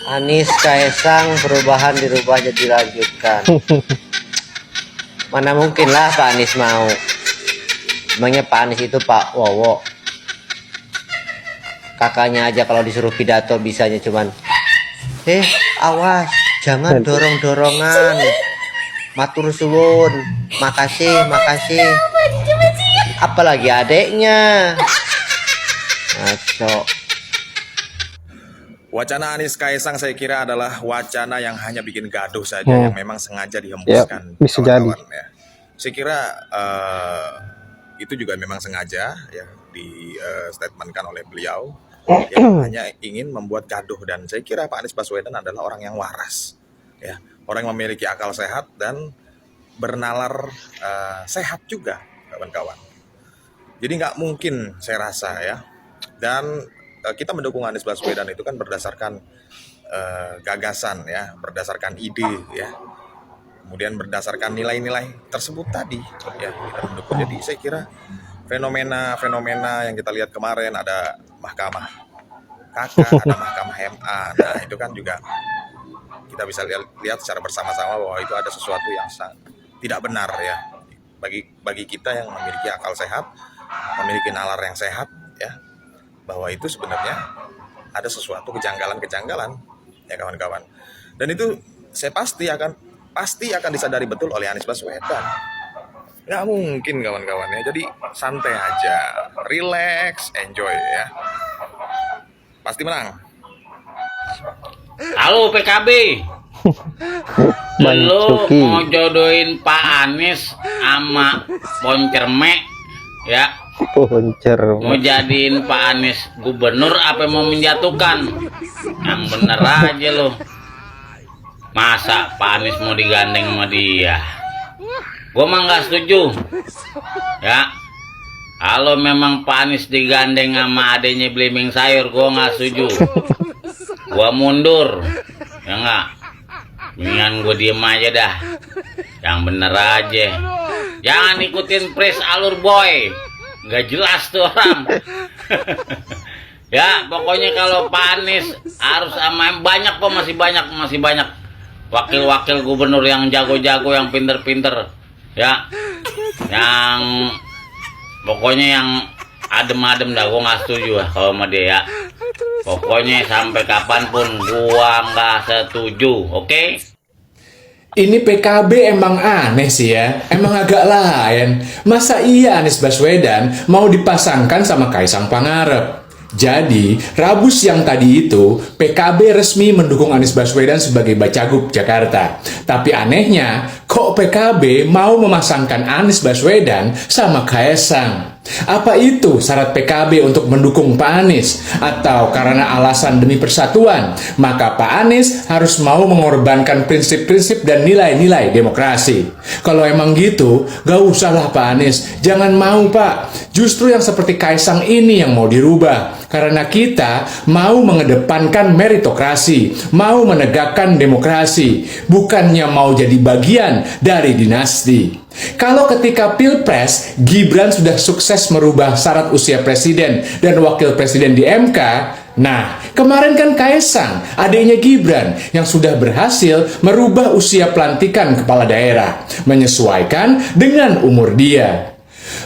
Anies Kaisang perubahan dirubah jadi dilanjutkan. Mana mungkin lah Pak Anies mau. Emangnya Pak Anies itu Pak Wowo. Kakaknya aja kalau disuruh pidato bisanya cuman awas jangan dorong-dorongan, matur suwun, makasih. Apalagi adeknya ngaco. Wacana Anies Kaisang saya kira adalah wacana yang hanya bikin gaduh saja, yang memang sengaja dihembuskan bisa kawan-kawan, ya. Saya kira itu juga memang sengaja ya di statementkan oleh beliau yang hanya ingin membuat gaduh, dan saya kira Pak Anies Baswedan adalah orang yang waras ya, orang yang memiliki akal sehat dan bernalar sehat juga kawan-kawan. Jadi nggak mungkin saya rasa ya, dan kita mendukung Anies Baswedan itu kan berdasarkan gagasan ya, berdasarkan ide ya, kemudian berdasarkan nilai-nilai tersebut tadi ya kita mendukung. Jadi saya kira fenomena yang kita lihat kemarin, ada mahkamah KK, ada mahkamah MA, nah itu kan juga kita bisa lihat secara bersama-sama bahwa itu ada sesuatu yang tidak benar ya bagi kita yang memiliki akal sehat, memiliki nalar yang sehat ya, bahwa itu sebenarnya ada sesuatu kejanggalan ya kawan-kawan. Dan itu saya pasti akan disadari betul oleh Anies Baswedan. Nggak mungkin kawan-kawan ya. Jadi santai aja, relax, enjoy ya. Pasti menang. Halo PKB. Lu mau jodohin Pak Anies sama Poncerme ya? Mau jadiin Pak Anies gubernur apa mau menjatuhkan? Yang bener aja lo. Masa Pak Anies mau digandeng sama dia? Gue mah nggak setuju ya. Kalau memang Pak Anies digandeng sama adenya belimbing sayur, gue nggak setuju. Gue mundur ya nggak. Mendingan gue diem aja dah. Yang bener aja. Jangan ikutin praise alur boy, nggak jelas tuh orang. Ya pokoknya kalau Pak Anies harus sama banyak kok, masih banyak wakil-wakil gubernur yang jago-jago, yang pinter-pinter ya, yang pokoknya yang adem-adem dah. Gue nggak setuju lah kalau sama dia ya. Pokoknya sampai kapanpun gua nggak setuju, oke? Ini PKB emang aneh sih ya, emang agak lain. Masa iya Anies Baswedan mau dipasangkan sama Kaisang Pangarep? Jadi, Rabu siang tadi itu, PKB resmi mendukung Anies Baswedan sebagai Bacagub Jakarta. Tapi anehnya, kok PKB mau memasangkan Anies Baswedan sama Kaisang? Apa itu syarat PKB untuk mendukung Pak Anies? Atau karena alasan demi persatuan, maka Pak Anies harus mau mengorbankan prinsip-prinsip dan nilai-nilai demokrasi? Kalau emang gitu, gak usahlah Pak Anies. Jangan mau Pak. Justru yang seperti Kaisang ini yang mau dirubah. Karena kita mau mengedepankan meritokrasi, mau menegakkan demokrasi, bukannya mau jadi bagian dari dinasti. Kalau ketika Pilpres, Gibran sudah sukses merubah syarat usia presiden dan wakil presiden di MK, nah, kemarin kan Kaisang, adiknya Gibran, yang sudah berhasil merubah usia pelantikan kepala daerah, menyesuaikan dengan umur dia.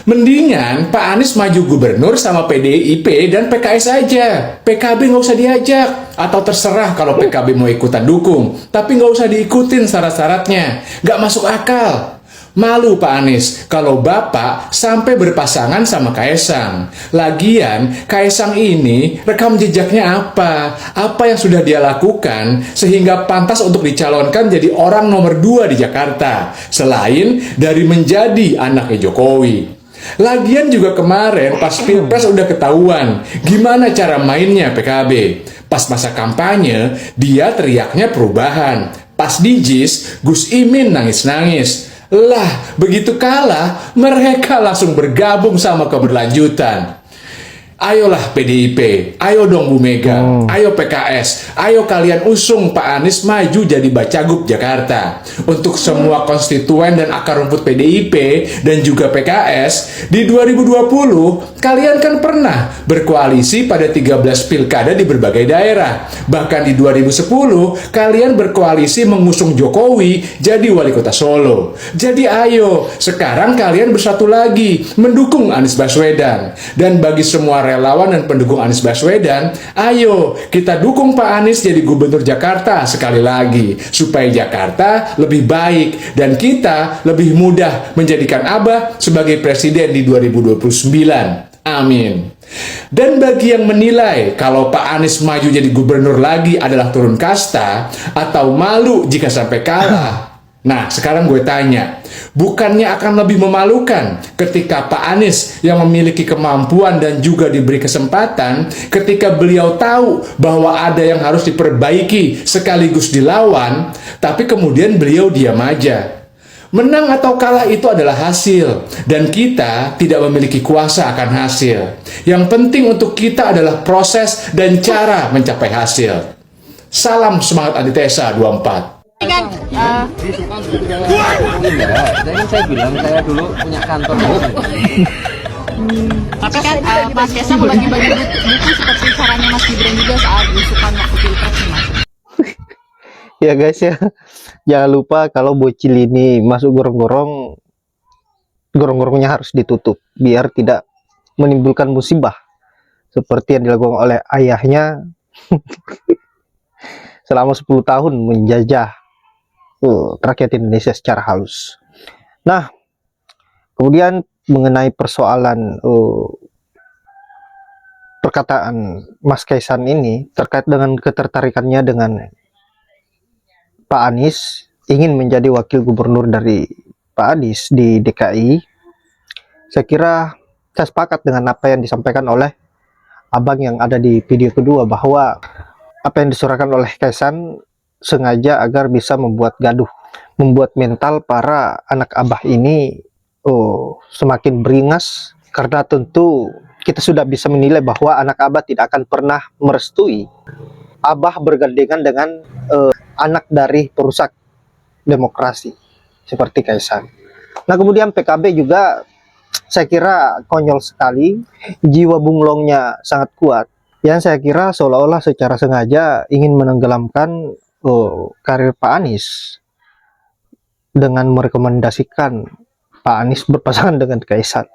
Mendingan Pak Anies maju gubernur sama PDIP dan PKS aja. PKB nggak usah diajak. Atau terserah kalau PKB mau ikutan dukung, tapi nggak usah diikutin syarat-syaratnya. Nggak masuk akal. Malu Pak Anies kalau Bapak sampai berpasangan sama Kaisang. Lagian Kaisang ini rekam jejaknya apa? Apa yang sudah dia lakukan sehingga pantas untuk dicalonkan jadi orang nomor 2 di Jakarta, selain dari menjadi anaknya Jokowi. Lagian juga kemarin pas Pilpres udah ketahuan gimana cara mainnya PKB. Pas masa kampanye dia teriaknya perubahan. Pas di JIS Gus Imin nangis-nangis. Lah, begitu kalah, mereka langsung bergabung sama keberlanjutan. Ayolah PDIP, ayo dong Bu Mega, ayo PKS, ayo kalian usung Pak Anies maju jadi Bacagub Jakarta. Untuk semua konstituen dan akar rumput PDIP dan juga PKS, di 2020 kalian kan pernah berkoalisi pada 13 pilkada di berbagai daerah. Bahkan di 2010 kalian berkoalisi mengusung Jokowi jadi wali kota Solo. Jadi ayo, sekarang kalian bersatu lagi mendukung Anies Baswedan. Dan bagi semua relawan dan pendukung Anies Baswedan, ayo kita dukung Pak Anies jadi gubernur Jakarta sekali lagi, supaya Jakarta lebih baik dan kita lebih mudah menjadikan Abah sebagai presiden di 2029. Amin. Dan bagi yang menilai kalau Pak Anies maju jadi gubernur lagi adalah turun kasta atau malu jika sampai kalah, nah, sekarang gue tanya, bukannya akan lebih memalukan ketika Pak Anies yang memiliki kemampuan dan juga diberi kesempatan, ketika beliau tahu bahwa ada yang harus diperbaiki sekaligus dilawan, tapi kemudian beliau diam aja. Menang atau kalah itu adalah hasil, dan kita tidak memiliki kuasa akan hasil. Yang penting untuk kita adalah proses dan cara mencapai hasil. Salam semangat antitesa 24. Kan saya bilang saya dulu punya kantor. Tapi kan Mas Kaisang bagi-bagi buku seperti caranya Mas Gibran juga saat belusukan waktu pilpres nih, Mas. Ya guys ya, jangan lupa kalau bocil ini masuk gorong-gorong, gorong-gorongnya harus ditutup biar tidak menimbulkan musibah seperti yang dilakukan oleh ayahnya selama 10 tahun menjajah rakyat Indonesia secara halus. Nah, kemudian mengenai persoalan perkataan Mas Kaisang ini terkait dengan ketertarikannya dengan Pak Anies ingin menjadi wakil gubernur dari Pak Anies di DKI, saya kira saya sepakat dengan apa yang disampaikan oleh abang yang ada di video kedua, bahwa apa yang disuarakan oleh Kaisang sengaja agar bisa membuat gaduh, membuat mental para anak abah ini semakin beringas, karena tentu kita sudah bisa menilai bahwa anak abah tidak akan pernah merestui abah bergandengan dengan anak dari perusak demokrasi seperti Kaisang. Nah, kemudian PKB juga saya kira konyol sekali, jiwa bunglongnya sangat kuat, yang saya kira seolah-olah secara sengaja ingin menenggelamkan karir Pak Anies dengan merekomendasikan Pak Anies berpasangan dengan Kaisang.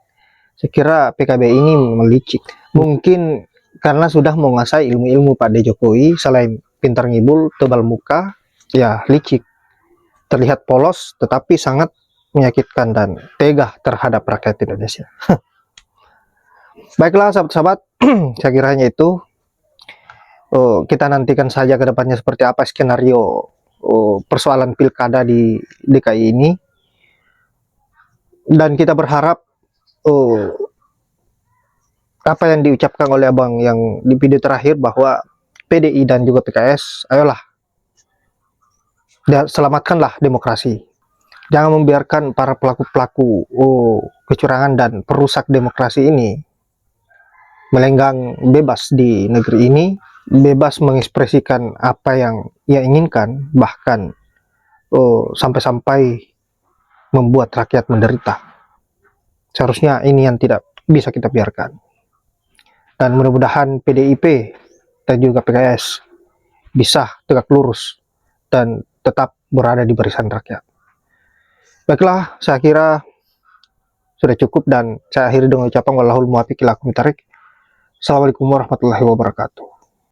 Saya kira PKB ini melicik, mungkin karena sudah menguasai ilmu-ilmu Pak D. Jokowi. Selain pintar ngibul, tebal muka, ya licik, terlihat polos tetapi sangat menyakitkan dan tega terhadap rakyat Indonesia. Baiklah sahabat-sahabat, saya kira hanya itu. Kita nantikan saja ke depannya seperti apa skenario persoalan pilkada di DKI ini, dan kita berharap apa yang diucapkan oleh abang yang di video terakhir bahwa PDI dan juga PKS, ayolah selamatkanlah demokrasi, jangan membiarkan para pelaku-pelaku kecurangan dan perusak demokrasi ini melenggang bebas di negeri ini, bebas mengekspresikan apa yang ia inginkan, bahkan sampai-sampai membuat rakyat menderita. Seharusnya ini yang tidak bisa kita biarkan. Dan mudah-mudahan PDIP dan juga PKS bisa tegak lurus dan tetap berada di barisan rakyat. Baiklah, saya kira sudah cukup dan saya akhiri dengan ucapan wallahul muwaffiq ila aqwamit thoriq. Assalamualaikum warahmatullahi wabarakatuh.